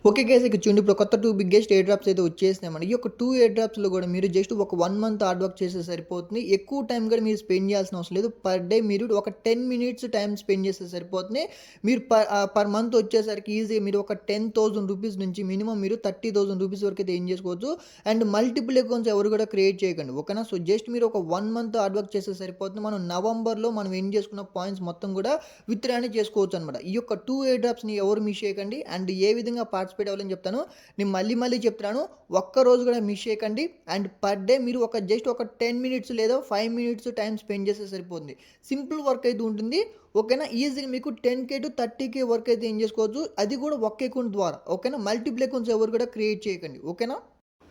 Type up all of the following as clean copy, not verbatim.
Okay guys ఇక్కడ చూడండి ఇప్పుడు కొత్త 2 బిగ్గెస్ట్ ఎయిర్ డ్రాప్స్ అయితే వచ్చేసినాయన్నమాట. ఈ యొక్క 2 ఎయిర్ డ్రాప్స్‌లో కూడా మీరు జస్ట్ ఒక 1 మంత్ హార్డ్ వర్క్ చేస్తే సరిపోతుంది. ఎక్కువ టైం కూడా మీరు స్పెండ్ చేయాల్సిన అవసరం లేదు. పర్ డే మీరు ఒక 10 మినిట్స్ టైం స్పెండ్ చేస్తే సరిపోతుంది. మీరు పర్ మంత్ వచ్చేసరికి ఈజీగా మీరు ఒక 10,000 రూపీస్ నుంచి మినిమమ్ మీరు 30,000 రూపీస్ వరకు అయితే ఎర్న్ చేసుకోవచ్చు. అండ్ మల్టిపుల్ అకౌంట్స్ ఎవరు కూడా క్రియేట్ చేయకండి. ఓకేనా? సో జస్ట్ మీరు ఒక 1 మంత్ హార్డ్ వర్క్ చేస్తే సరిపోతుంది. మనం నవంబర్‌లో మనం ఎర్న్ చేసుకున్న పాయింట్స్ మొత్తం కూడా విత్‌డ్రా చేసుకోవచ్చు అనమాట. ఈ యొక్క 2 ఎయిర్ డ్రాప్స్‌ని ఎవరు మిస్ చేయకండి. అండ్ ఏ విధంగా పార్టిసిపేట్ అవ్వాలని చెప్తాను. నేను మళ్ళీ చెప్తున్నాను. ఒక్కరోజు కూడా మిస్ చేయకండి. అండ్ పర్ డే మీరు జస్ట్ ఒక 10 మినిట్స్ లేదా 5 మినిట్స్ టైం స్పెండ్ చేస్తే సరిపోతుంది. సింపుల్ వర్క్ అయితే ఉంటుంది. ఓకేనా? ఈజీగా మీకు 10K to 30K వర్క్ అయితే ఏం చేసుకోవచ్చు. అది కూడా ఒక్క అకౌంట్ ద్వారా. ఓకేనా? మల్టిపుల్ అకౌంట్స్ ఎవరు కూడా క్రియేట్ చేయకండి. ఓకేనా?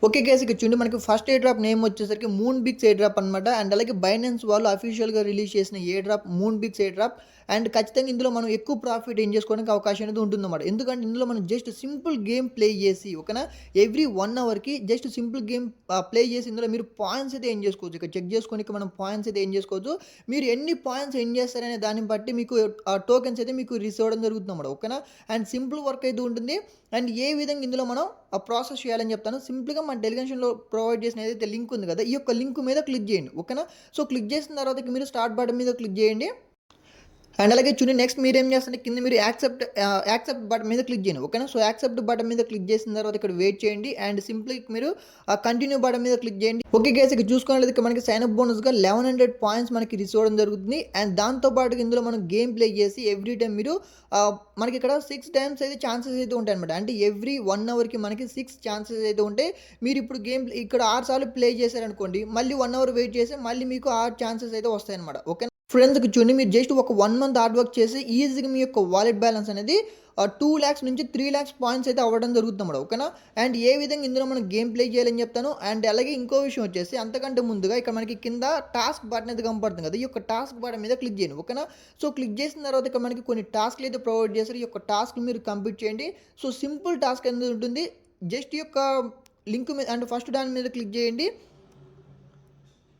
ఓకే గైస్ ఇక్కడ చూడండి మనకి ఫస్ట్ ఎయిర్ డ్రాప్ నేమ్ వచ్చేసరికి మూన్ బిగ్స్ ఎయిర్ డ్రాప్ అనమాట. అండ్ అలాగే బైనాన్స్ వాళ్ళు అఫీషియల్గా రిలీజ్ చేసిన air drop moon Biggs air drop. And ఖచ్చితంగా ఇందులో మనం ఎక్కువ ప్రాఫిట్ ఏం చేసుకోవడానికి అవకాశం అనేది ఉంటుందన్నమాట. ఎందుకంటే ఇందులో మనం జస్ట్ సింపుల్ గేమ్ ప్లే చేసి ఓకేనా ఎవ్రీ 1 అవర్కి జస్ట్ సింపుల్ గేమ్ ప్లే చేసి ఇందులో మీరు పాయింట్స్ అయితే ఏం చేసుకోవచ్చు. ఇక్కడ చెక్ చేసుకొని మనం పాయింట్స్ అయితే ఏం చేసుకోవచ్చు. మీరు ఎన్ని పాయింట్స్ ఏం చేస్తారనే దాన్ని బట్టి మీకు టోకెన్స్ అయితే మీకు రిసీవ్ అవ్వడం జరుగుతుంది అన్నమాట. ఓకేనా? అండ్ సింపుల్ వర్క్ అయితే ఉంటుంది. అండ్ ఏ విధంగా ఇందులో మనం ఆ ప్రాసెస్ చేయాలని చెప్తాను. సింపుల్గా మన టెలిగ్రామ్లో ప్రొవైడ్ చేసిన ఏదైతే లింక్ ఉంది కదా, ఈ యొక్క లింక్ మీద క్లిక్ చేయండి. ఓకేనా? సో క్లిక్ చేసిన తర్వాత మీరు స్టార్ట్ బటన్ మీద క్లిక్ చేయండి. అండ్ అలాగే చూడండి నెక్స్ట్ మీరు ఏం చేస్తారంటే కింద మీరు యాక్సెప్ట్ బటన్ మీద క్లిక్ చేయండి. ఓకేనా? సో యాక్సెప్ట్ బటన్ మీద క్లిక్ చేసిన తర్వాత ఇక్కడ వెయిట్ చేయండి. అండ్ సింప్లీ మీరు కంటిన్యూ బటన్ మీద క్లిక్ చేయండి. ఓకే గైస్ ఇక్కడ చూసుకున్నట్లయితే మనకి సైన్ అప్ బోనస్గా 1100 పాయింట్స్ మనకి రిసీవ్ అవ్వడం జరుగుతుంది. అండ్ దాంతోపాటు ఇందులో మనం గేమ్ ప్లే చేసి ఎవ్రీ టైం మీరు మనకి ఇక్కడ 6 టైమ్స్ అయితే ఛాన్సెస్ అయితే ఉంటాయి అనమాట. అంటే ఎవ్రీ 1 అవర్కి మనకి 6 ఛాన్సెస్ అయితే ఉంటాయి. మీరు ఇప్పుడు గేమ్ ఇక్కడ 6 సార్లు ప్లే చేశారనుకోండి, మళ్ళీ 1 అవర్ వెయిట్ చేసి మళ్ళీ మీకు 6 ఛాన్సెస్ అయితే వస్తాయి అనమాట. ఓకే ఫ్రెండ్స్కి చూడండి మీరు జస్ట్ ఒక 1 మంత్ హార్డ్ వర్క్ చేసి ఈజీగా మీ యొక్క వాలెట్ బ్యాలెన్స్ అనేది 2 lakhs నుంచి 3 lakhs పాయింట్స్ అయితే అవ్వడం జరుగుతుంది అన్నమాట. ఓకేనా? అండ్ ఏ విధంగా ఇందులో మనం గేమ్ ప్లే చేయాలని చెప్తాను. అండ్ అలాగే ఇంకో విషయం వచ్చేసి అంతకంటే ముందుగా ఇక్కడ మనకి కింద టాస్క్ బటన్ అయితే కనపడుతుంది కదా, ఈ యొక్క టాస్క్ బటన్ మీద క్లిక్ చేయండి. ఓకేనా? సో క్లిక్ చేసిన తర్వాత ఇక్కడ మనకి కొన్ని టాస్క్లు అయితే ప్రొవైడ్ చేస్తారు. ఈ యొక్క టాస్క్ మీరు కంప్లీట్ చేయండి. సో సింపుల్ టాస్క్ అనేది ఉంటుంది. జస్ట్ ఈ యొక్క లింక్ మీద అంటే ఫస్ట్ దాని మీద క్లిక్ చేయండి.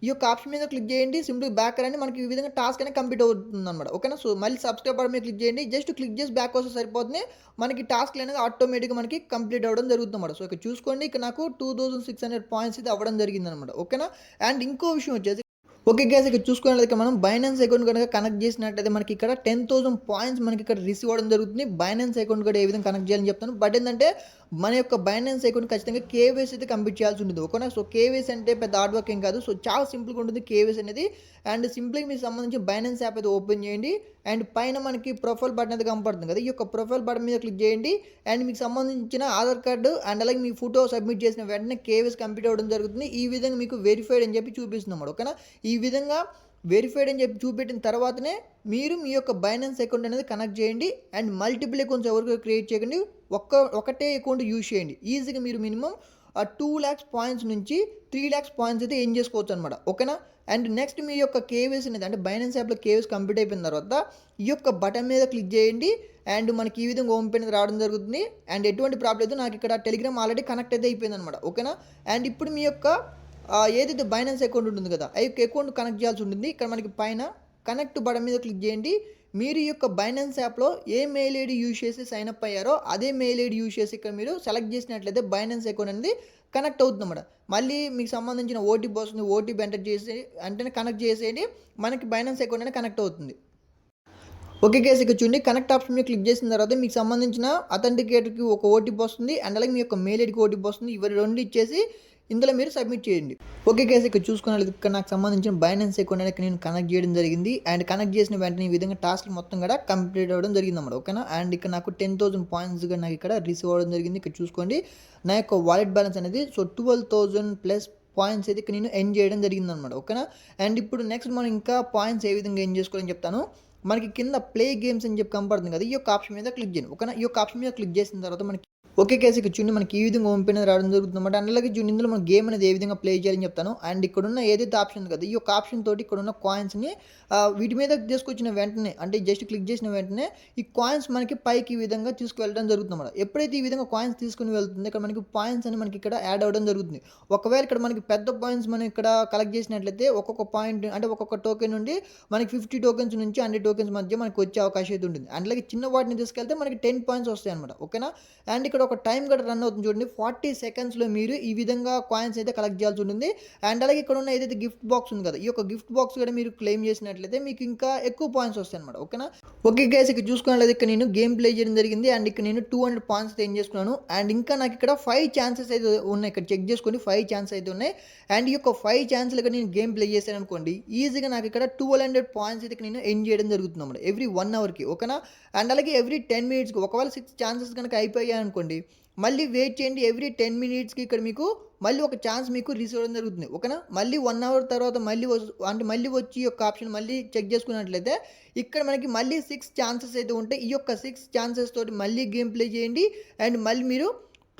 ఈ యొక్క ఆప్షన్ మీద క్లిక్ చేయండి. సింపుల్ బ్యాక్ రండి. మనకి ఈ విధంగా టాస్క్ అనేది కంప్లీట్ అవుతుంది అనమాట. ఓకేనా? సో మళ్ళీ సబ్స్క్రైబ్ బటన్ మీద క్లిక్ చేయండి. జస్ట్ క్లిక్ చేసి బ్యాక్ వస్తే సరిపోతుంది. మనకి టాస్క్లు అనేది ఆటోమేటిక్గా మనకి కంప్లీట్ అవ్వడం జరుగుతుంది అనమాట. సో ఇక్కడ చూసుకోండి, ఇక్కడ నాకు 2600 పాయింట్స్ అయితే అవ్వడం జరిగింది అనమాట. ఓకేనా? అండ్ ఇంకో విషయం వచ్చేసి ఓకే గైస్ ఇక్కడ చూసుకున్నట్లయితే మనం బైనాన్స్ అకౌంట్ కనుక కనెక్ట్ చేసినట్టయితే మనకి ఇక్కడ 10,000 పాయింట్స్ మనకి ఇక్కడ రిసీవ్ అవ్వడం జరుగుతుంది. బైనాన్స్ అకౌంట్ కూడా ఏ విధంగా కనెక్ట్ చేయాలని చెప్తాను. బట్ ఏంటంటే మన యొక్క బైనాన్స్ అకౌంట్ ఖచ్చితంగా కేవైసీ అయితే కంప్లీట్ చేయాల్సి ఉంటుంది. ఓకేనా? సో కేవైసీ అంటే పెద్ద హార్డ్ వర్క్ ఏం కాదు. సో చాలా సింపుల్గా ఉంటుంది కేవైసీ అనేది. అండ్ సింపుల్గా మీకు సంబంధించి బైనాన్స్ యాప్ అయితే ఓపెన్ చేయండి. అండ్ పైన మనకి ప్రొఫైల్ బటన్ అయితే కనపడుతుంది కదా, ఈ యొక్క ప్రొఫైల్ బటన్ మీద క్లిక్ చేయండి. అండ్ మీకు సంబంధించిన ఆధార్ కార్డు అండ్ అలాగే మీ ఫోటో సబ్మిట్ చేసిన వెంటనే కేవైసీ కంప్లీట్ అవ్వడం జరుగుతుంది. ఈ విధంగా మీకు వెరిఫైడ్ అని చెప్పి చూపిస్తున్నాం. ఓకేనా? ఈ విధంగా వెరిఫైడ్ అని చెప్పి చూపెట్టిన తర్వాతనే మీరు మీ యొక్క బైనాన్స్ అకౌంట్ అనేది కనెక్ట్ చేయండి. అండ్ మల్టిపుల్ అకౌంట్స్ ఎవరికి క్రియేట్ చేయకండి. ఒకటే అకౌంట్ యూజ్ చేయండి. ఈజీగా మీరు మినిమం 2 lakhs పాయింట్స్ నుంచి 3 lakhs పాయింట్స్ అయితే ఏం చేసుకోవచ్చు అనమాట. ఓకేనా? అండ్ నెక్స్ట్ మీ యొక్క కేవైసీ అనేది అంటే బైనాన్స్ యాప్లో కేవైసీ కంప్లీట్ అయిపోయిన తర్వాత ఈ యొక్క బటన్ మీద క్లిక్ చేయండి. అండ్ మనకి ఈ విధంగా హోమ్ పేజ్ రావడం జరుగుతుంది. అండ్ ఎటువంటి ప్రాబ్లం లేదు. నాకు ఇక్కడ టెలిగ్రామ్ ఆల్రెడీ కనెక్ట్ అయితే అయిపోయింది అనమాట. ఓకేనా? అండ్ ఇప్పుడు మీ యొక్క ఏదైతే బైనాన్స్ అకౌంట్ ఉంటుంది కదా, ఆ యొక్క అకౌంట్ కనెక్ట్ చేయాల్సి ఉంటుంది. ఇక్కడ మనకి పైన కనెక్ట్ బటన్ మీద క్లిక్ చేయండి. మీరు ఈ యొక్క బైనాన్స్ యాప్లో ఏ మెయిల్ ఐడి యూజ్ చేసి సైన్ అప్ అయ్యారో అదే మెయిల్ ఐడి యూజ్ చేసి ఇక్కడ మీరు సెలెక్ట్ చేసినట్లయితే బైనాన్స్ అకౌంట్ అనేది కనెక్ట్ అవుతుంది అన్నమాట. మళ్ళీ మీకు సంబంధించిన ఓటీపీ వస్తుంది. ఓటీపీ ఎంటర్ చేసి వెంటనే కనెక్ట్ చేసేయండి. మనకి బైనాన్స్ అకౌంట్ అనేది కనెక్ట్ అవుతుంది. ఓకే గైస్ ఇక్కడ చూడండి కనెక్ట్ ఆప్షన్ మీద క్లిక్ చేసిన తర్వాత మీకు సంబంధించిన అథెంటికేటర్కి ఒక ఓటీపీ వస్తుంది. అండ్ అలాగే మీ యొక్క మెయిల్ ఐడికి ఓటీపీ వస్తుంది. ఇవి రెండు ఇచ్చేసి ఇందులో మీరు సబ్మిట్ చేయండి. ఓకే గైస్ ఇక్కడ చూసుకున్నట్లయితే ఇక్కడ నాకు సంబంధించిన బైనాన్స్ అకౌంట్ అనేది నేను కనెక్ట్ చేయడం జరిగింది. అండ్ కనెక్ట్ చేసిన వెంటనే ఈ విధంగా టాస్క్ మొత్తం కూడా కంప్లీట్ అవ్వడం జరిగింది అన్నమాట. ఓకేనా? అండ్ ఇక్కడ నాకు 10,000 పాయింట్స్గా నాకు ఇక్కడ రిసీవ్ అవ్వడం జరిగింది. ఇక్కడ చూసుకోండి నా యొక్క వాలెట్ బ్యాలెన్స్ అనేది 12,000 ప్లస్ పాయింట్స్ అయితే ఇక్కడ నేను ఎర్న్ చేయడం జరిగిందనమాట. ఓకేనా? అండ్ ఇప్పుడు నెక్స్ట్ మనం ఇంకా పాయింట్స్ ఏ విధంగా ఎర్న్ చేసుకోవాలని చెప్తాను. మనకి కింద ప్లే గేమ్స్ అని చెప్పి కనపడుతుంది కదా, ఈ యొక్క ఆప్షన్ మీద క్లిక్ చేయండి. ఓకేనా? ఈ యొక్క ఆప్షన్ మీద క్లిక్ చేసిన తర్వాత మనకి ఓకే కేసు ఇక్కడ చూడండి మనకి ఈ విధంగా హోమ్ పేజ్ రావడం జరుగుతుంది అనమాట. అండ్ అలాగే చూడండి ఇందులో మన గేమ్ అనేది ఏ విధంగా ప్లే చేయాలని చెప్తాను. అండ్ ఇక్కడున్న ఏదైతే ఆప్షన్ ఉంది కదా, ఈ యొక్క ఆప్షన్ తోటి ఇక్కడున్న కాయిన్స్ని వీటి మీద తీసుకొచ్చిన వెంటనే అంటే జస్ట్ క్లిక్ చేసిన వెంటనే ఈ కాయిన్స్ మనకి పైకి ఈ విధంగా తీసుకువెళ్ళడం జరుగుతుంది అనమాట. ఎప్పుడైతే ఈ విధంగా కాయిన్స్ తీసుకుని వెళ్తుంది ఇక్కడ మనకి పాయింట్స్ అని మనకి ఇక్కడ యాడ్ అవ్వడం జరుగుతుంది. ఒకవేళ ఇక్కడ మనకి పెద్ద పాయింట్స్ మనం ఇక్కడ కలెక్ట్ చేసినట్లయితే ఒక్కొక్క పాయింట్ అంటే ఒక్కొక్క టోకెన్ నుండి మనకి 50 టోకెన్స్ నుంచి 100 టోకెన్స్ మధ్య మనకి వచ్చే అవకాశం అయితే ఉంటుంది. అండ్ అలాగే చిన్న వాటిని తీసుకెళ్తే మనకి 10 పాయింట్స్ వస్తాయి అనమాట. ఓకేనా? అండ్ ఇక్కడ ఒక టైం కూడా రన్ అవుతుంది చూడండి. 40 సెకండ్స్‌లో మీరు ఈ విధంగా కాయిన్స్ అయితే కలెక్ట్ చేయాల్సి ఉంటుంది. అండ్ అలాగే ఇక్కడ ఉన్న ఏదైతే గిఫ్ట్ బాక్స్ ఉంది కదా! ఈ యొక్క గిఫ్ట్ బాక్స్ కూడా మీరు క్లెయిమ్ చేసినట్లయితే మీకు ఇంకా ఎక్కువ పాయింట్స్ వస్తాయన్నమాట. ఓకేనా? ఓకే గైస్, ఇక్కడ చూసుకున్నట్లయితే ఇక్కడ నేను గేమ్ ప్లే చేయడం జరిగింది. అండ్ ఇక్కడ నేను 200 పాయింట్స్ అయితే ఎర్న్ చేసుకున్నాను. అండ్ ఇంకా నాకు ఇక్కడ 5 ఛాన్సెస్ అయితే ఉన్నాయి. ఇక్కడ చెక్ చేసుకోండి, 5 ఛాన్సెస్ అయితే ఉన్నాయి. అండ్ ఈ యొక్క 5 ఛాన్స్‌లు ఇక్కడ నేను గేమ్ ప్లే చేశాను అనుకోండి, ఈజీగా నాకు ఇక్కడ 1200 పాయింట్స్ అయితే నేను ఎర్న్ చేయడం జరుగుతుందన్నమాట. ఎవ్రీ 1 అవర్‌కి. ఓకేనా? అండ్ అలాగే ఎవ్రీ 10 మినిట్స్‌కి ఒకవేళ 6 ఛాన్సెస్ గనుక అయిపోయాయనుకోండి, మళ్ళీ వెయిట్ చేయండి. ఎవ్రీ 10 మినిట్స్‌కి ఇక్కడ మీకు మళ్ళీ ఒక ఛాన్స్ మీకు రిసీవ్ అవ్వడం జరుగుతుంది. ఓకేనా? మళ్ళీ 1 అవర్ తర్వాత మళ్ళీ వచ్చి ఈ యొక్క ఆప్షన్ మళ్ళీ చెక్ చేసుకున్నట్లయితే ఇక్కడ మనకి మళ్ళీ 6 ఛాన్సెస్ అయితే ఉంటాయి. ఈ యొక్క 6 ఛాన్సెస్ తోటి మళ్ళీ గేమ్ ప్లే చేయండి. అండ్ మళ్ళీ మీరు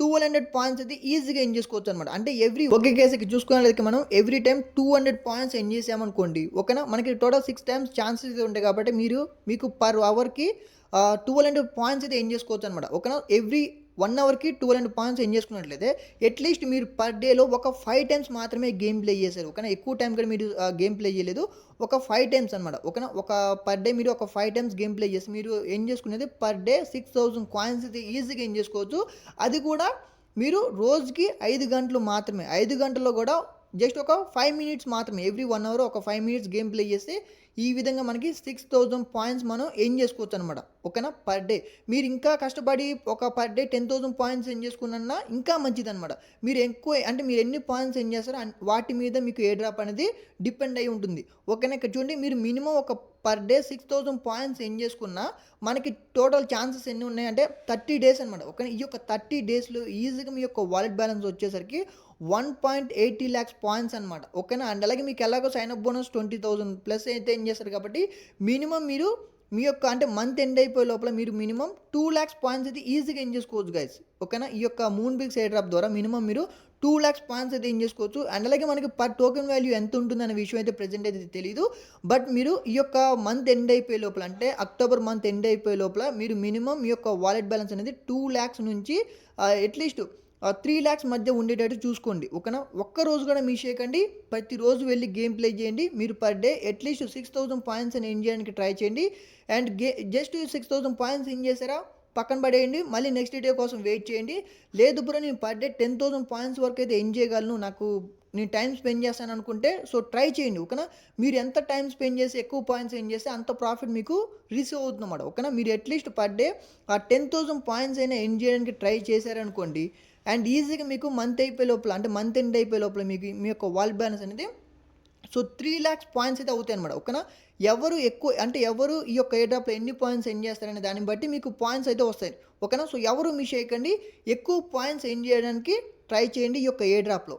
1200 పాయింట్స్ అయితే ఈజీగా ఎర్న్ చేసుకోవచ్చు అనమాట. అంటే ఒకే కేసుకి చూసుకున్నట్లయితే మనం ఎవ్రీ టైం 200 పాయింట్స్ ఎర్న్ చేసామనుకోండి. ఓకేనా? మనకి టోటల్ 6 టైమ్స్ ఛాన్సెస్ అయితే ఉంటాయి కాబట్టి మీకు పర్ అవర్‌కి 1200 పాయింట్స్ అయితే ఎర్న్ చేసుకోవచ్చు అనమాట. ఓకేనా? ఎవ్రీ 1 అవర్‌కి 1200 పాయింట్స్ ఎర్న్ చేసుకున్నట్లయితే అట్‌లీస్ట్ మీరు పర్ డేలో ఒక 5 టైమ్స్ మాత్రమే గేమ్ ప్లే చేశారు. ఓకేనా? ఎక్కువ టైం కూడా మీరు గేమ్ ప్లే చేయలేదు. ఒక 5 టైమ్స్ అనమాట. ఓకేనా? ఒక పర్ డే మీరు ఒక 5 టైమ్స్ గేమ్ ప్లే చేసి మీరు ఎర్న్ చేసుకునేది పర్ డే 6000 కాయిన్స్ అయితే ఈజీగా ఎర్న్ చేసుకోవచ్చు. అది కూడా మీరు రోజుకి 5 గంటలు మాత్రమే. 5 గంటల్లో కూడా జస్ట్ ఒక 5 మినిట్స్ మాత్రమే. ఎవ్రీ 1 అవర్ ఒక 5 మినిట్స్ గేమ్ ప్లే చేస్తే ఈ విధంగా మనకి 6000 పాయింట్స్ మనం ఎర్న్ చేసుకోవచ్చు అనమాట. ఓకేనా? Per day. మీరు ఇంకా కష్టపడి ఒక పర్ డే 10,000 పాయింట్స్ ఎర్న్ చేసుకున్నా ఇంకా మంచిదనమాట. మీరు మీరు ఎన్ని పాయింట్స్ ఎర్న్ చేస్తారో వాటి మీద మీకు ఏ డ్రాప్ అనేది డిపెండ్ అయి ఉంటుంది. ఓకేనా? ఇక్కడ చూడండి, మీరు మినిమం ఒక పర్ డే 6000 పాయింట్స్ ఎర్న్ చేసుకున్నా మనకి టోటల్ ఛాన్సెస్ ఎన్ని ఉన్నాయంటే 30 డేస్ అనమాట. ఓకేనా? ఈ యొక్క 30 డేస్‌లో ఈజీగా మీ యొక్క వాలెట్ బ్యాలెన్స్ వచ్చేసరికి 1.80 లాక్స్ పాయింట్స్ అనమాట. ఓకేనా? అండ్ అలాగే మీకు ఎలాగో సైన్ అప్ బోనస్ 20,000 ప్లస్ అయితే ఎర్న్ చేస్తారు కాబట్టి మినిమం మీరు మీ యొక్క మంత్ ఎండ్ అయిపోయే లోపల మీరు మినిమం 2 లాక్స్ పాయింట్స్ అయితే ఈజీగా ఎర్న్ చేసుకోవచ్చు గైస్. ఓకేనా? ఈ యొక్క మూన్ బిగ్స్ ఎయిర్ డ్రాప్ ద్వారా మినిమం మీరు 2 లాక్స్ పాయింట్స్ అయితే ఎర్న్ చేసుకోవచ్చు. అండ్ అలాగే మనకి పర్ టోకెన్ వాల్యూ ఎంత ఉంటుందనే విషయం అయితే ప్రెజెంట్ అయితే తెలీదు. బట్ మీరు ఈ యొక్క మంత్ ఎండ్ అయిపోయే లోపల, అంటే అక్టోబర్ మంత్ ఎండ్ అయిపోయే లోపల మీరు మినిమం మీ యొక్క వాలెట్ బ్యాలెన్స్ అనేది 2 లాక్స్ నుంచి అట్‌లీస్ట్ 3 లాక్స్ మధ్య ఉండేటట్టు చూసుకోండి. ఓకేనా? ఒక్కరోజు కూడా మిస్ చేయకండి. ప్రతిరోజు వెళ్ళి గేమ్ ప్లే చేయండి. మీరు పర్ డే అట్‌లీస్ట్ 6000 పాయింట్స్ అని ఎర్న్ చేయడానికి ట్రై చేయండి. అండ్ జస్ట్ 6000 పాయింట్స్ ఎర్న్ చేసారా, పక్కన పడేయండి. మళ్ళీ నెక్స్ట్ డే కోసం వెయిట్ చేయండి. లేదు బ్రో, నేను పర్ డే 10,000 పాయింట్స్ వరకు అయితే ఎర్న్ చేయగలను, నేను టైం స్పెండ్ చేస్తాను అనుకుంటే సో ట్రై చేయండి. ఓకేనా? మీరు ఎంత టైం స్పెండ్ చేసి ఎక్కువ పాయింట్స్ ఎర్న్ చేస్తే అంత ప్రాఫిట్ మీకు రిసీవ్ అవుతుందన్నమాట. ఓకేనా? మీరు అట్‌లీస్ట్ పర్ డే 10,000 పాయింట్స్ అయినా ఎర్న్ చేయడానికి ట్రై చేశారనుకోండి, అండ్ ఈజీగా మీకు మంత్ అయిపోయే లోపల, అంటే మంత్ ఎండ్ అయిపోయే లోపల మీకు మీ యొక్క వాలెట్ బ్యాలెన్స్ అనేది 3 లాక్స్ పాయింట్స్ అయితే అవుతాయి అనమాట. ఓకేనా? ఎవరు ఈ యొక్క ఎయిర్ డ్రాప్‌లో ఎన్ని పాయింట్స్ ఎర్న్ చేస్తారనే దాన్ని బట్టి మీకు పాయింట్స్ అయితే వస్తాయి. ఓకేనా? సో ఎవరు మిస్ చేయకండి. ఎక్కువ పాయింట్స్ ఎర్న్ చేయడానికి ట్రై చేయండి ఈ యొక్క ఎయిర్ డ్రాప్‌లో.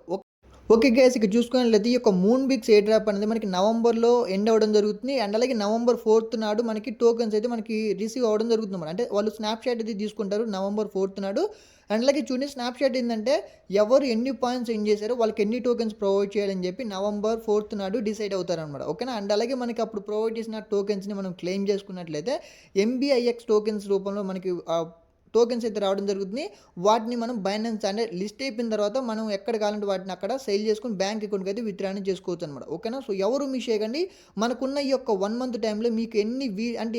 ఓకే గైస్, ఇక్కడ చూసుకున్నట్లయితే ఈ యొక్క మూన్ బిగ్స్ ఎయిర్ డ్రాప్ అనేది మనకి నవంబర్లో ఎండ్ అవ్వడం జరుగుతుంది. అండ్ అలాగే నవంబర్ 4th నాడు మనకి టోకెన్స్ అయితే మనకి రిసీవ్ అవ్వడం జరుగుతుంది. అంటే వాళ్ళు స్నాప్‌షాట్ అయితే తీసుకుంటారు నవంబర్ 4th నాడు. అండ్ అలాగే చూడండి, స్నాప్‌షాట్ ఏంటంటే ఎవరు ఎన్ని పాయింట్స్ ఎర్న్ చేశారో వాళ్ళకి ఎన్ని టోకెన్స్ ప్రొవైడ్ చేయాలని చెప్పి నవంబర్ 4th నాడు డిసైడ్ అవుతారనమాట. ఓకేనా? అండ్ అలాగే మనకి అప్పుడు ప్రొవైడ్ చేసిన టోకెన్స్ని మనం క్లెయిమ్ చేసుకున్నట్లయితే MBIX టోకెన్స్ రూపంలో మనకి టోకెన్స్ అయితే రావడం జరుగుతుంది. వాటిని మనం బైనాన్స్ అంటే లిస్ట్ అయిపోయిన తర్వాత మనం ఎక్కడ కావాలంటే వాటిని అక్కడ సేల్ చేసుకొని బ్యాంక్ అకౌంట్కి అయితే విత్డ్రా చేసుకోవచ్చు అనమాట. ఓకేనా? సో ఎవరు మిస్ చేయకండి. మనకున్న ఈ యొక్క 1 మంత్ టైంలో మీకు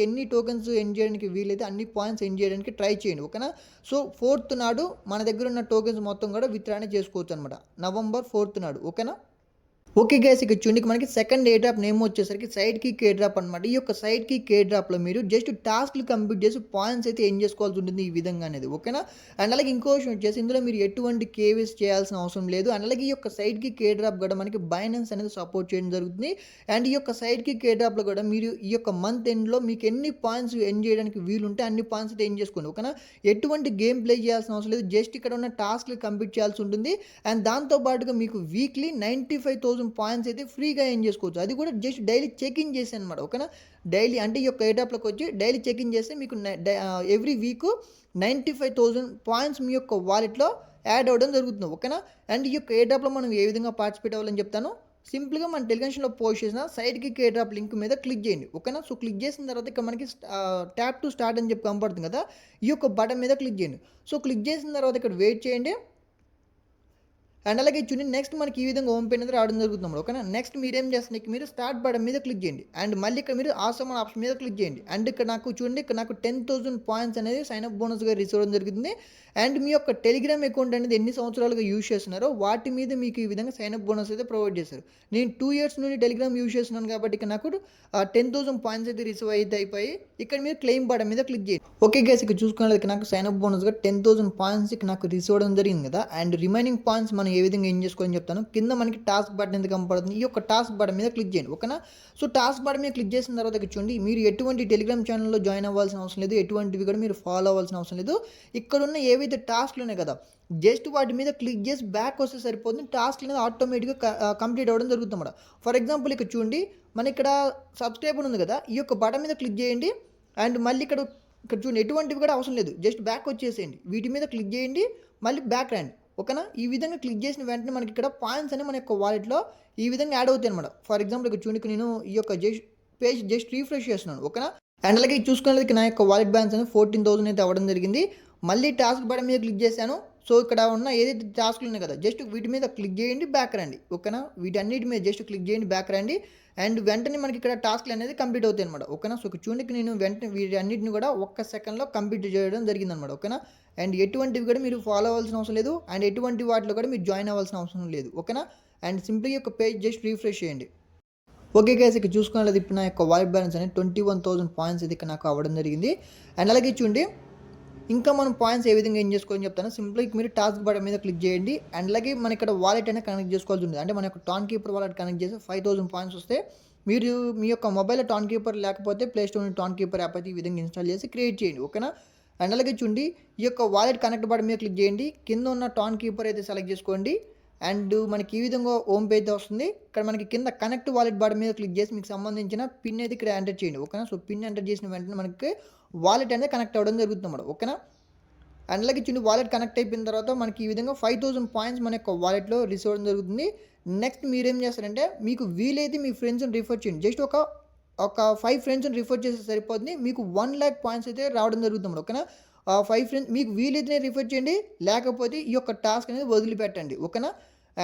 ఎన్ని టోకెన్స్ ఎర్న్ చేయడానికి వీలైతే అన్ని పాయింట్స్ ఎర్న్ చేయడానికి ట్రై చేయండి. ఓకేనా? సో 4th నాడు మన దగ్గర ఉన్న టోకెన్స్ మొత్తం కూడా విత్డ్రా చేసుకోవచ్చు అనమాట, నవంబర్ 4th నాడు. ఓకేనా? ఓకే గైస్, ఇక్కడ చూడండి, మనకి సెకండ్ ఎయిర్ డ్రాప్ నేమ్ వచ్చేసరికి సైడ్ కిక్ ఎయిర్ డ్రాప్ అనమాట. ఈ యొక్క సైడ్ కిక్ ఎయిర్ డ్రాప్లో మీరు జస్ట్ టాస్క్లు కంప్లీట్ చేసి పాయింట్స్ అయితే ఎర్న్ చేసుకోవాల్సి ఉంటుంది ఈ విధంగా అనేది. ఓకేనా? అండ్ అలాగే ఇంకో విషయం వచ్చేసి ఇందులో మీరు ఎటువంటి కేవీస్ చేయాల్సిన అవసరం లేదు. అండ్ అలాగే ఈ యొక్క సైడ్ కిక్ ఎయిర్ డ్రాప్ కూడా మనకి బైనాన్స్ అనేది సపోర్ట్ చేయడం జరుగుతుంది. అండ్ ఈ యొక్క సైడ్ కిక్ ఎయిర్ డ్రాప్లో కూడా మీరు ఈ యొక్క మంత్ ఎండ్లో మీకు ఎన్ని పాయింట్స్ ఎర్న్ చేయడానికి వీలుంటే అన్ని పాయింట్స్ అయితే ఎర్న్ చేసుకోండి. ఓకేనా? ఎటువంటి గేమ్ ప్లే చేయాల్సిన అవసరం లేదు. జస్ట్ ఇక్కడ ఉన్న టాస్క్లు కంప్లీట్ చేయాల్సి ఉంటుంది. అండ్ దాంతోపాటుగా మీకు వీక్లీ 95,000 పాయింట్స్ అయితే ఫ్రీగా ఎర్న్ చేసుకోవచ్చు. అది కూడా జస్ట్ డైలీ చెక్ ఇన్ చేసి అనమాట. ఓకేనా? డైలీ అంటే ఈ యొక్క ఎయిర్ డ్రాప్లోకి వచ్చి డైలీ చెక్ ఇన్ చేస్తే మీకు ఎవ్రీ వీక్ 95,000 పాయింట్స్ మీ యొక్క వాలెట్లో యాడ్ అవ్వడం జరుగుతుంది. ఓకేనా? అండ్ ఈ యొక్క ఎయిర్ డ్రాప్లో మనం ఏ విధంగా పార్టిసిపేట్ అవ్వాలని చెప్తాను. సింపుల్గా మన టెలిగ్రామ్లో పోస్ట్ చేసిన side kick air drop link మీద క్లిక్ చేయండి. ఓకేనా? సో క్లిక్ చేసిన తర్వాత ఇక్కడ మనకి ట్యాప్ టు స్టార్ట్ అని చెప్పి కనపడుతుంది కదా, ఈ యొక్క బటన్ మీద క్లిక్ చేయండి. సో క్లిక్ చేసిన తర్వాత ఇక్కడ వెయిట్ చేయండి. అండ్ అలాగే చూడండి నెక్స్ట్ మనకి ఈ విధంగా హోమ్ పేజ్ అనేది రావడం జరుగుతుంది. ఓకేనా. నెక్స్ట్ మీరేం చేస్తున్నారు, మీరు స్టార్ట్ బటన్ మీద క్లిక్ చేయండి. అండ్ మళ్ళీ ఇక్కడ మీరు ఆసమ్ అనే ఆప్షన్ మీద క్లిక్ చేయండి. అండ్ ఇక్కడ నాకు చూడండి, ఇక్కడ నాకు 10,000 పాయింట్స్ అనేది సైన్ అప్ బోనస్గా రిసీవ్ అవ్వడం జరుగుతుంది. అండ్ మీ యొక్క టెలిగ్రామ్ అకౌంట్ అనేది ఎన్ని సంవత్సరాలుగా యూజ్ చేస్తున్నారో వాటి మీద మీకు ఈ విధంగా సైన్ అప్ బోనస్ అయితే ప్రొవైడ్ చేశారు. నేను 2 ఇయర్స్ నుండి టెలిగ్రామ్ యూజ్ చేస్తున్నాను కాబట్టి ఇక్కడ నాకు 10,000 పాయింట్స్ అయితే రిసీవ్ అయితే అయిపోయి ఇక్కడ మీరు క్లెయిమ్ బటన్ మీద క్లిక్ చేయండి. ఓకే గైస్, ఇక్కడ చూసుకున్నట్లయితే నాకు సైన్ అప్ బోనస్గా 10,000 పాయింట్స్ ఇక్కడ నాకు రిసీవ్ అవ్వడం జరిగింది కదా. అండ్ రిమైనింగ్ పాయింట్స్ మనం ఏ విధంగా ఏం చేసుకోవాలని చెప్తాను. కింద మనకి టాస్క్ బటన్ ఎందుకు కనపడుతుంది, ఈ యొక్క టాస్క్ బటన్ మీద క్లిక్ చేయండి. ఓకేనా. సో టాస్క్ బటన్ మీద క్లిక్ చేసిన తర్వాత ఇక్కడ చూడండి, మీరు ఎటువంటి టెలిగ్రామ్ ఛానల్లో జాయిన్ అవ్వాల్సిన అవసరం లేదు, ఎటువంటివి కూడా మీరు ఫాలో అవ్వాల్సిన అవసరం లేదు. ఇక్కడ ఉన్న ఏవైతే టాస్క్లు ఉన్నాయి కదా, జస్ట్ వాటి మీద క్లిక్ చేసి బ్యాక్ వస్తే సరిపోతుంది. టాస్క్ అనేది ఆటోమేటిక్గా కంప్లీట్ అవ్వడం జరుగుతుంది అన్నమాట. ఫర్ ఎగ్జాంపుల్ ఇక్కడ చూడండి, మన ఇక్కడ సబ్స్క్రైబర్ ఉంది కదా, ఈ యొక్క బటన్ మీద క్లిక్ చేయండి. అండ్ మళ్ళీ ఇక్కడ చూడండి ఎటువంటివి కూడా అవసరం లేదు, జస్ట్ బ్యాక్ వచ్చేసేయండి. వీటి మీద క్లిక్ చేయండి, మళ్ళీ బ్యాక్ రండి. ఓకేనా. ఈ విధంగా క్లిక్ చేసిన వెంటనే మనకి ఇక్కడ పాయింట్స్ అనేవి మన యొక్క వాలెట్లో ఈ విధంగా యాడ్ అవుతాయి అనమాట. ఫర్ ఎగ్జాంపుల్ ఇక్కడ చూడండి, నేను ఈ యొక్క పేజ్ జస్ట్ రీఫ్రెష్ చేస్తున్నాను. ఓకేనా. అండ్ అలాగే చూసుకున్నది నా యొక్క వాలెట్ బ్యాలెన్స్ అనేది 14,000 అయితే అవ్వడం జరిగింది. మళ్ళీ టాస్క్ బటన్ మీద క్లిక్ చేశాను. సో ఇక్కడ ఉన్న ఏదైతే టాస్క్లు ఉన్నాయి కదా, జస్ట్ వీటి మీద క్లిక్ చేయండి, బ్యాక్ రండి. ఓకేనా. వీటన్నిటి మీద జస్ట్ క్లిక్ చేయండి, బ్యాక్ రండి. అండ్ వెంటనే మనకి ఇక్కడ టాస్క్లు అనేది కంప్లీట్ అవుతాయి అనమాట. ఓకేనా. సో చూడండి, నేను వెంటనే వీటన్నిటిని కూడా ఒక్క సెకండ్లో కంప్లీట్ చేయడం జరిగిందనమాట. ఓకేనా. అండ్ ఎటువంటివి కూడా మీరు ఫాలో అవ్వాల్సిన అవసరం లేదు, అండ్ ఎటువంటి వాటిలో కూడా మీరు జాయిన్ అవ్వాల్సిన అవసరం లేదు. ఓకేనా. అండ్ సింప్లీ యొక్క పేజ్ జస్ట్ రీఫ్రెష్ చేయండి. ఓకే గైస్, ఇక్కడ చూసుకున్నట్లయితే ఇప్పుడు నా యొక్క వాలెట్ బ్యాలెన్స్ అనేది 21,000 పాయింట్స్ ఇది ఇక్కడ నాకు అవ్వడం జరిగింది. అండ్ అలాగే చూడండి, ఇంకా మనం పాయింట్స్ ఏ విధంగా ఏం చేసుకోవాలని చెప్తాను. సింపుల్గా మీరు టాస్క్ బటన్ మీద క్లిక్ చేయండి. అండ్ అలాగే మన ఇక్కడ వాలెట్ అనేది కనెక్ట్ చేసుకోవాల్సి ఉంటుంది. అంటే మన యొక్క టాన్ కీపర్ వాలెట్ కనెక్ట్ చేసి 5,000 పాయింట్స్ వస్తే మీరు మీ యొక్క మొబైల్లో టాన్ కీపర్ లేకపోతే play store tan keeper app అయితే ఈ విధంగా ఇన్స్టాల్ చేసి క్రియేట్ చేయండి. ఓకేనా. అండ్ అలాగే చూడండి, ఈ యొక్క వాలెట్ కనెక్ట్ బటన్ మీద క్లిక్ చేయండి. కింద ఉన్న టాన్ కీపర్ అయితే సెలెక్ట్ చేసుకోండి. అండ్ మనకి ఈ విధంగా హోమ్ పేజ్ వస్తుంది. ఇక్కడ మనకి కింద కనెక్ట్ వాలెట్ బటన్ మీద క్లిక్ చేసి మీకు సంబంధించిన పిన్ అయితే ఇక్కడ ఎంటర్ చేయండి. ఓకేనా. సో పిన్ ఎంటర్ చేసిన వెంటనే మనకి వాలెట్ అనేది కనెక్ట్ అవ్వడం జరుగుతుంది అన్నమాట. ఓకేనా. అండ్ అలాగే చూడండి, వాలెట్ కనెక్ట్ అయిపోయిన తర్వాత మనకి ఈ విధంగా 5,000 పాయింట్స్ మన యొక్క వాలెట్లో రిసీవ్ అవ్వడం జరుగుతుంది. నెక్స్ట్ మీరేం చేస్తారంటే, మీకు వీలైతే మీ ఫ్రెండ్స్ని రిఫర్ చేయండి. జస్ట్ ఒక 5 ఫ్రెండ్స్ని రిఫర్ చేస్తే సరిపోతుంది. మీకు 1,00,000 పాయింట్స్ అయితే రావడం జరుగుతుంది. ఓకేనా. 5 ఫ్రెండ్స్ మీకు వీలైతేనే రిఫర్ చేయండి, లేకపోతే ఈ యొక్క టాస్క్ అనేది వదిలిపెట్టండి. ఓకేనా.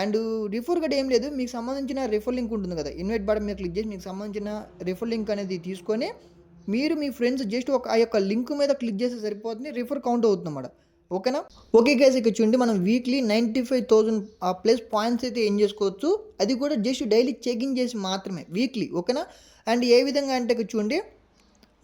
అండ్ రిఫర్ కూడా ఏం లేదు, మీకు సంబంధించిన రిఫర్ లింక్ ఉంటుంది కదా, ఇన్వైట్ బటన్ మీద క్లిక్ చేసి మీకు సంబంధించిన రిఫర్ లింక్ అనేది తీసుకొని మీరు మీ ఫ్రెండ్స్ జస్ట్ ఆ యొక్క లింక్ మీద క్లిక్ చేస్తే సరిపోతుంది, రిఫర్ కౌంట్ అవుతుంది అన్నమాట. ఓకేనా. ఓకే గైస్, ఇక్కడ చూడండి, మనం వీక్లీ 95,000 ప్లస్ పాయింట్స్ అయితే ఏం చేసుకోవచ్చు. అది కూడా జస్ట్ డైలీ చెకింగ్ చేసి మాత్రమే వీక్లీ. ఓకేనా. అండ్ ఏ విధంగా అంటే ఇక్కడ చూడండి,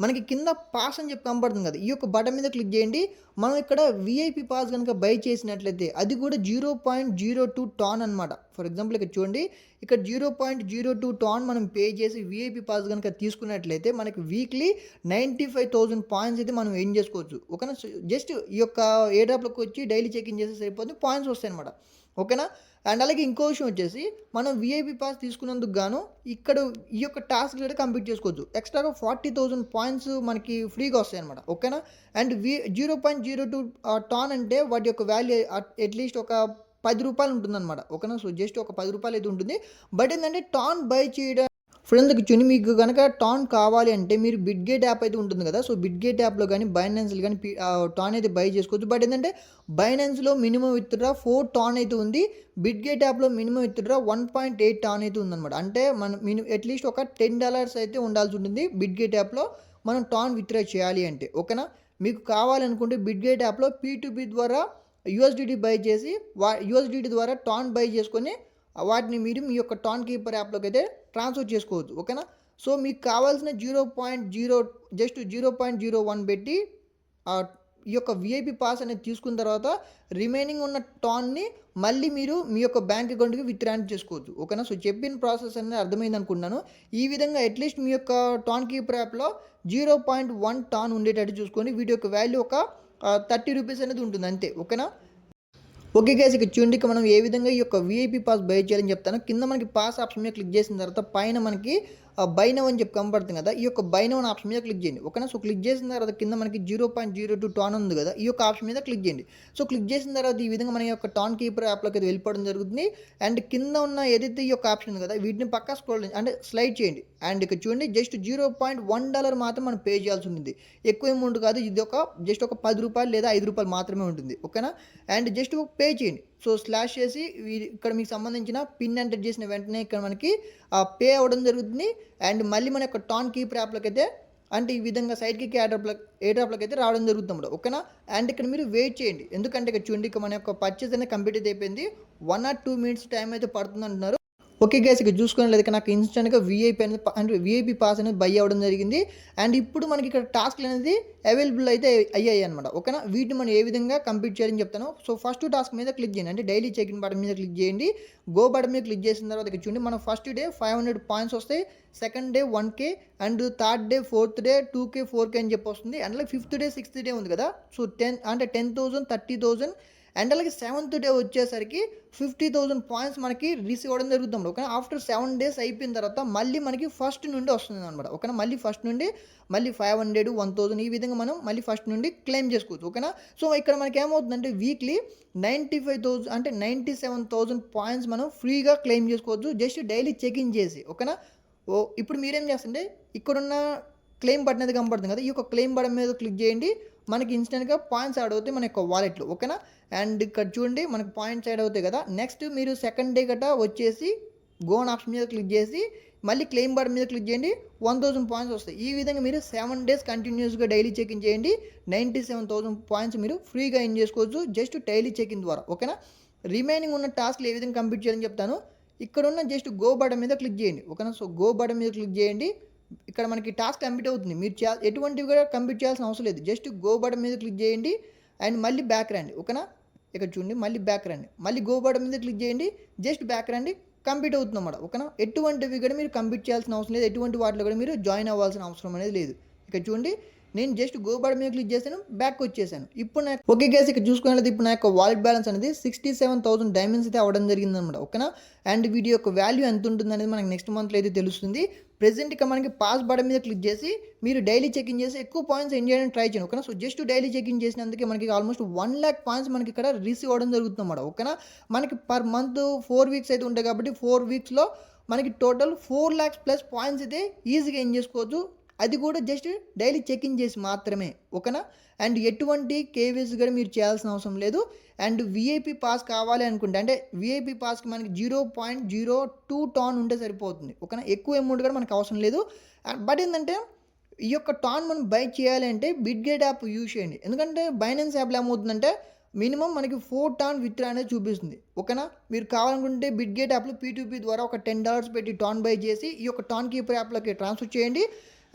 మనకి కింద పాస్ అని చెప్పి కనపడుతుంది కదా, ఈ యొక్క బటన్ మీద క్లిక్ చేయండి. మనం ఇక్కడ విఐపి పాస్ కనుక బై చేసినట్లయితే అది కూడా 0.02 టాన్ అనమాట. ఫర్ ఎగ్జాంపుల్ ఇక్కడ చూడండి, ఇక్కడ 0.02 టాన్ మనం పే చేసి విఐపి పాస్ కనుక తీసుకున్నట్లయితే మనకి వీక్లీ 95,000 పాయింట్స్ అయితే మనం ఏం చేసుకోవచ్చు. ఓకేనా. జస్ట్ ఈ యొక్క ఏ డ్రాప్లోకి వచ్చి డైలీ చెకింగ్ చేస్తే సరిపోతుంది, పాయింట్స్ వస్తాయి అనమాట. ఓకేనా. అండ్ అలాగే ఇంకో విషయం వచ్చేసి, మనం విఐపి పాస్ తీసుకున్నందుకు గాను ఇక్కడ ఈ యొక్క టాస్క్ కూడా కంప్లీట్ చేసుకోవచ్చు. ఎక్స్ట్రాగా 40,000 పాయింట్స్ మనకి ఫ్రీగా వస్తాయి అనమాట. ఓకేనా. అండ్ 0.02 టాన్ అంటే వాటి యొక్క వాల్యూ అట్లీస్ట్ ఒక 10 రూపాయలు ఉంటుందన్నమాట. ఓకేనా. సో జస్ట్ ఒక 10 రూపాయలు అయితే ఉంటుంది. బట్ ఏంటంటే టాన్ బై చేయడం ఫ్రెండ్స్ చూడండి, మీకు కనుక టాన్ కావాలి అంటే మీరు బిట్గేట్ యాప్ అయితే ఉంటుంది కదా, సో బిట్గేట్ యాప్లో కానీ బైనాన్స్లో కానీ టాన్ అయితే బై చేసుకోవచ్చు. బట్ ఏంటంటే బైనాన్స్లో మినిమం విత్డ్రా 4 టాన్ అయితే ఉంది, బిట్గేట్ యాప్లో మినిమం విత్డ్రా 1.8 టాన్ అయితే ఉందన్నమాట. అంటే మనం అట్లీస్ట్ ఒక $10 అయితే ఉండాల్సి ఉంటుంది బిట్గేట్ యాప్లో మనం టాన్ విత్డ్రా చేయాలి అంటే. ఓకేనా. మీకు కావాలనుకుంటే బిట్గేట్ యాప్లో P2P ద్వారా USDT బై చేసి USDT ద్వారా టాన్ బై చేసుకొని వాటిని మీరు మీ యొక్క టాన్ కీపర్ యాప్లోకి అయితే ట్రాన్స్ఫర్ చేసుకోవచ్చు. ఓకేనా. సో మీకు కావాల్సిన 0.01 పెట్టి ఈ యొక్క విఐపి పాస్ అనేది తీసుకున్న తర్వాత రిమైనింగ్ ఉన్న టాన్ని మళ్ళీ మీరు మీ యొక్క బ్యాంక్ అకౌంట్కి విత్డ్రా చేసుకోవచ్చు. ఓకేనా. సో చెప్పిన ప్రాసెస్ అనేది అర్థమైంది అనుకుంటున్నాను. ఈ విధంగా అట్లీస్ట్ మీ యొక్క టాన్ కీపర్ యాప్లో 0.1 టాన్ ఉండేటట్టు చూసుకొని వీటి యొక్క వాల్యూ ఒక 30 రూపీస్ అనేది ఉంటుంది అంతే. ఓకేనా. ఓకే గైస్, ఇక్కడ చూడండి, మనం ఏ విధంగా ఈ యొక్క విఐపి పాస్ బై చేయాలని చెప్తాను. కింద మనకి పాస్ ఆప్షన్ మీద క్లిక్ చేసిన తర్వాత పైన మనకి బై నౌ అని చెప్పి కనపడుతుంది కదా, ఈ యొక్క బై నౌ ఆప్షన్ మీద క్లిక్ చేయండి. ఓకేనా. సో క్లిక్ చేసిన తర్వాత కింద మనకి 0.02 టాన్ ఉంది కదా, ఈ యొక్క ఆప్షన్ మీద క్లిక్ చేయండి. సో క్లిక్ చేసిన తర్వాత ఈ విధంగా మన యొక్క టాన్ కీపర్ యాప్లోకి అయితే వెళ్ళిపోవడం జరుగుతుంది. అండ్ కింద ఉన్న ఏదైతే ఈ యొక్క ఆప్షన్ ఉంది కదా, వీటిని పక్కా స్క్రోల్ అంటే స్లైడ్ చేయండి. అండ్ ఇక్కడ చూడండి, జస్ట్ $0.1 మాత్రం మనం పే చేయాల్సి ఉంటుంది, ఎక్కువ అమౌంట్ కాదు. ఇది జస్ట్ ఒక 10 రూపాయలు లేదా 5 రూపాయలు మాత్రమే ఉంటుంది. ఓకేనా. అండ్ జస్ట్ పే చేయండి. సో స్లాష్ చేసి ఇక్కడ మీకు సంబంధించిన పిన్ ఎంటర్ చేసిన వెంటనే ఇక్కడ మనకి పే అవ్వడం జరుగుతుంది. అండ్ మళ్ళీ మన యొక్క టాన్ కీపర్ యాప్లోకి అయితే అంటే ఈ విధంగా సైడ్ కిక్ ఏ డ్రాప్లోకి అయితే రావడం జరుగుతుంది ఓకేనా. అండ్ ఇక్కడ మీరు వెయిట్ చేయండి, ఎందుకంటే ఇక్కడ చూడండి ఇక్కడ మన యొక్క పర్చేస్ అనేది కంప్లీట్ అయిపోయింది. 1 or 2 minutes టైం అయితే పడుతుంది అంటున్నారు. ఓకే గైస్, ఇక్కడ చూసుకున్నట్లయితే నాకు ఇన్స్టెంట్గా వీఐపీ అనేది అంటే వీఐపీ పాస్ అనేది బై అవ్వడం జరిగింది. అండ్ ఇప్పుడు మనకి ఇక్కడ టాస్క్లు అనేది అవైలబుల్ అయితే అయ్యాయి అనమాట ఓకేనా. వీటిని మనం ఏ విధంగా కంప్లీట్ చేయాలని చెప్తాను. సో ఫస్ట్ టాస్క్ మీద క్లిక్ చేయండి, అంటే డైలీ చెక్ ఇన్ బటన్ మీద క్లిక్ చేయండి. గో బటన్ మీద క్లిక్ చేసిన తర్వాత ఇక్కడ చూడండి మనం ఫస్ట్ డే 500 పాయింట్స్ వస్తాయి, second day 1K, and third day 4th day 2K 4K అని చెప్పి వస్తుంది. అండ్ అలాగే 5th డే 6th డే ఉంది కదా, సో 10,000 30,000 అండ్ అలాగే 7th డే వచ్చేసరికి 50,000 పాయింట్స్ మనకి రిసీవ్ అవ్వడం జరుగుతుంది ఓకే. ఆఫ్టర్ 7 days అయిపోయిన తర్వాత మళ్ళీ మనకి ఫస్ట్ నుండి వస్తుంది అనమాట ఓకేనా. మళ్ళీ ఫస్ట్ నుండి మళ్ళీ 500 1000 ఈ విధంగా మనం మళ్ళీ ఫస్ట్ నుండి క్లెయిమ్ చేసుకోవచ్చు ఓకేనా. సో ఇక్కడ మనకి ఏమవుతుందంటే వీక్లీ 95,000 అంటే 97,000 పాయింట్స్ మనం ఫ్రీగా క్లెయిమ్ చేసుకోవచ్చు, జస్ట్ డైలీ చెక్ ఇన్ చేసి ఓకేనా. ఇప్పుడు మీరేం చేస్తుంటే ఇక్కడున్న క్లెయిమ్ బటన్ అనేది కనపడుతుంది కదా, ఈ యొక్క క్లెయిమ్ బటన్ మీద క్లిక్ చేయండి. మనకి ఇన్స్టెంట్గా పాయింట్స్ యాడ్ అవుతాయి మన యొక్క వాలెట్లో ఓకేనా. అండ్ ఇక్కడ చూడండి మనకి పాయింట్స్ యాడ్ అవుతాయి కదా. నెక్స్ట్ మీరు సెకండ్ డే గట్రా వచ్చేసి గో ఆన్ ఆప్షన్ మీద క్లిక్ చేసి మళ్ళీ క్లెయిమ్ బటన్ మీద క్లిక్ చేయండి, 1000 పాయింట్స్ వస్తాయి. ఈ విధంగా మీరు 7 days కంటిన్యూస్గా డైలీ చెక్ ఇన్ చేయండి, 97,000 పాయింట్స్ మీరు ఫ్రీగా ఇన్ చేసుకోవచ్చు జస్ట్ డైలీ చెక్ ఇన్ ద్వారా ఓకేనా. రిమైనింగ్ ఉన్న టాస్క్లు ఏ విధంగా కంప్లీట్ చేయాలని చెప్తాను. ఇక్కడ ఉన్న జస్ట్ గో బటన్ మీద క్లిక్ చేయండి ఓకేనా. సో గో బటన్ మీద క్లిక్ చేయండి, ఇక్కడ మనకి టాస్క్ కంప్లీట్ అవుతుంది. మీరు ఎటువంటివి కూడా కంప్లీట్ చేయాల్సిన అవసరం లేదు, జస్ట్ గో బటన్ మీద క్లిక్ చేయండి అండ్ మళ్ళీ బ్యాక్ రండి ఓకేనా. ఇక్కడ చూడండి మళ్ళీ బ్యాక్ రండి, మళ్ళీ గో బటన్ మీద క్లిక్ చేయండి, జస్ట్ బ్యాక్ రండి, కంప్లీట్ అవుతుంది అన్నమాట ఓకేనా. ఎటువంటివి కూడా మీరు కంప్లీట్ చేయాల్సిన అవసరం లేదు, ఎటువంటి వాటిలో కూడా మీరు జాయిన్ అవ్వాల్సిన అవసరం అనేది లేదు. ఇక్కడ చూడండి నేను జస్ట్ గో బటన్ మీద క్లిక్ చేశాను, బ్యాక్ వచ్చేసాను. ఇప్పుడు నాకు ఓకే గైస్, ఇక్కడ చూసుకున్నట్లయితే ఇప్పుడు నా యొక్క వాలెట్ బ్యాలెన్స్ అనేది 67,000 డైమండ్స్ అయితే అవ్వడం జరిగిందనమాట ఓకేనా. అండ్ వీడియో యొక్క వాల్యూ ఎంత ఉంటుంది అనేది మనకి నెక్స్ట్ మంత్లో అయితే తెలుస్తుంది. ప్రెజెంట్ ఇక్కడ మనకి పాస్ బటన్ మీద క్లిక్ చేసి మీరు డైలీ చెక్ ఇన్ చేసి ఎక్కువ పాయింట్స్ ఎన్ చేయడానికి ట్రై చేయండి ఓకేనా. So just daily check in చేసినందుకే మనకి ఆల్మోస్ట్ 1 lakh పాయింట్స్ మనకి ఇక్కడ రిసీవ్ అవ్వడం జరుగుతుంది అన్నమాట ఓకేనా. మనకి పర్ మంత్ 4 weeks అయితే ఉంటాయి కాబట్టి 4 weeksలో మనకి టోటల్ 4 lakhs ప్లస్ పాయింట్స్ అయితే ఈజీగా ఎన్ చేసుకోవచ్చు, అది కూడా జస్ట్ డైలీ చెక్ ఇన్ చేసి మాత్రమే ఓకేనా. అండ్ ఎటువంటి కేవైసీ కూడా మీరు చేయాల్సిన అవసరం లేదు. అండ్ విఐపీ పాస్ కావాలి అనుకుంటే అంటే విఐపీ పాస్కి మనకి 0.02 టాన్ ఉంటే సరిపోతుంది ఓకేనా, ఎక్కువ అమౌంట్ కూడా మనకు అవసరం లేదు. బట్ ఏంటంటే ఈ యొక్క టాన్ మనం బై చేయాలి అంటే బిట్గేట్ యాప్ యూజ్ చేయండి, ఎందుకంటే బైనాన్స్ యాప్లో ఏమవుతుందంటే మినిమం మనకి 4 టాన్ విత్డ్రా అనేది చూపిస్తుంది ఓకేనా. మీరు కావాలనుకుంటే బిట్గేట్ యాప్లో P2P ద్వారా ఒక $10 పెట్టి టాన్ బై చేసి ఈ యొక్క టాన్ కీపర్ యాప్లోకి ట్రాన్స్ఫర్ చేయండి.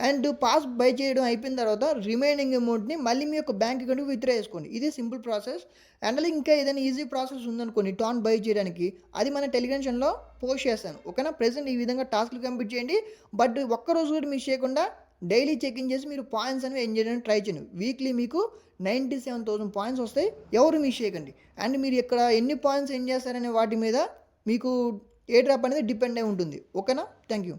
అండ్ పాస్ బై చేయడం అయిపోయిన తర్వాత రిమైనింగ్ అమౌంట్ని మళ్ళీ మీ యొక్క బ్యాంక్ అకౌంట్కి విత్డ్రా చేసుకోండి. ఇది సింపుల్ ప్రాసెస్. అండ్ అలాగే ఇంకా ఏదైనా ఈజీ ప్రాసెస్ ఉందనుకోండి టాన్ బై చేయడానికి, అది మన టెలిగ్రామ్ ఛానల్లో పోస్ట్ చేస్తాను ఓకేనా. ప్రెసెంట్ ఈ విధంగా టాస్క్లు కంప్లీట్ చేయండి, బట్ ఒక్కరోజు కూడా మిస్ చేయకుండా డైలీ చెక్ ఇన్ చేసి మీరు పాయింట్స్ అనేవి ఎంజాయ్ చేయడానికి ట్రై చేయండి. వీక్లీ మీకు 97,000 పాయింట్స్ వస్తాయి, ఎవరు మిస్ చేయకండి. అండ్ మీరు ఇక్కడ ఎన్ని పాయింట్స్ ఎన్ చేస్తారనే వాటి మీద మీకు ఏ డ్రాప్ అనేది డిపెండ్ అయి ఉంటుంది ఓకేనా. Thank you.